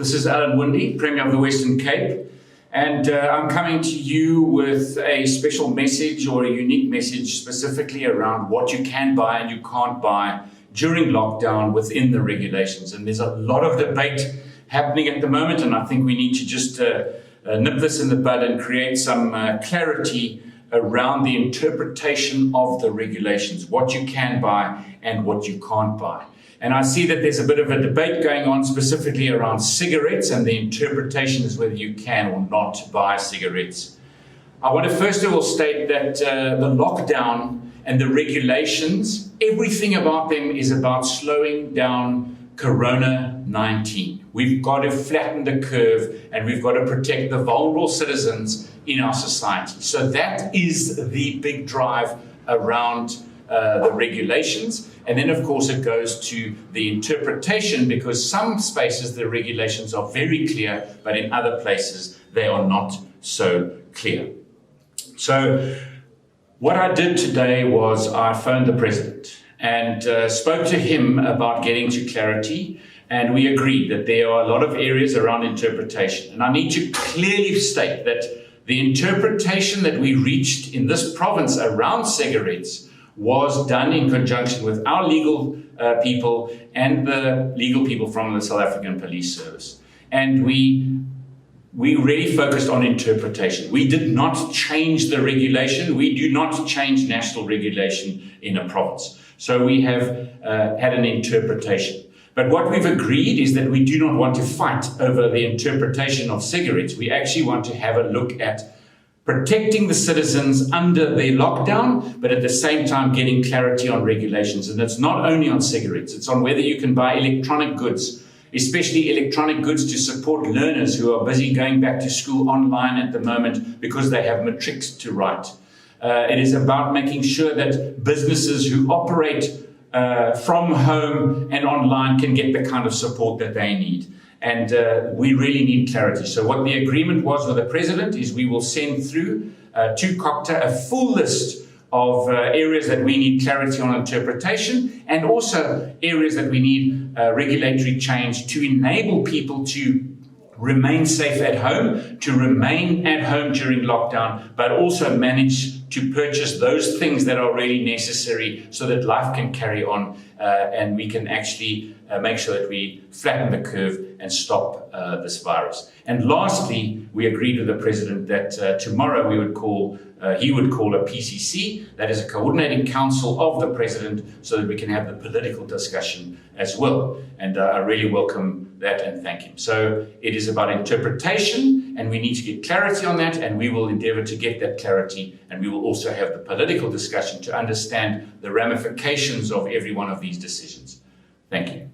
This is Alan Winde, Premier of the Western Cape, and I'm coming to you with a special message or a unique message specifically around what you can buy and you can't buy during lockdown within the regulations. And there's a lot of debate happening at the moment, and I think we need to just nip this in the bud and create some clarity around the interpretation of the regulations, what you can buy and what you can't buy. And I see that there's a bit of a debate going on specifically around cigarettes, and the interpretation is whether you can or not buy cigarettes. I want to first of all state that the lockdown and the regulations, everything about them is about slowing down Corona-19. We've got to flatten the curve and we've got to protect the vulnerable citizens in our society. So that is the big drive around the regulations. And then, of course, it goes to the interpretation, because some spaces the regulations are very clear, but in other places they are not so clear. So what I did today was I phoned the president and spoke to him about getting to clarity. And we agreed that there are a lot of areas around interpretation. And I need to clearly state that the interpretation that we reached in this province around cigarettes was done in conjunction with our legal people and the legal people from the South African Police Service. And we really focused on interpretation. We did not change the regulation. We do not change national regulation in a province. So we have had an interpretation. But what we've agreed is that we do not want to fight over the interpretation of cigarettes. We actually want to have a look at protecting the citizens under the lockdown, but at the same time getting clarity on regulations. And it's not only on cigarettes, it's on whether you can buy electronic goods, especially electronic goods to support learners who are busy going back to school online at the moment because they have matrics to write. It is about making sure that businesses who operate from home and online can get the kind of support that they need. And we really need clarity. So what the agreement was with the president is we will send through to COCTA a full list of areas that we need clarity on interpretation, and also areas that we need regulatory change to enable people to remain safe at home, to remain at home during lockdown, but also manage to purchase those things that are really necessary so that life can carry on and we can actually make sure that we flatten the curve and stop this virus. And lastly, we agreed with the president that tomorrow he would call a PCC, that is a coordinating council of the president, so that we can have the political discussion as well. And I really welcome that and thank him. So it is about interpretation, and we need to get clarity on that, and we will endeavor to get that clarity, and we will also have the political discussion to understand the ramifications of every one of these decisions. Thank you.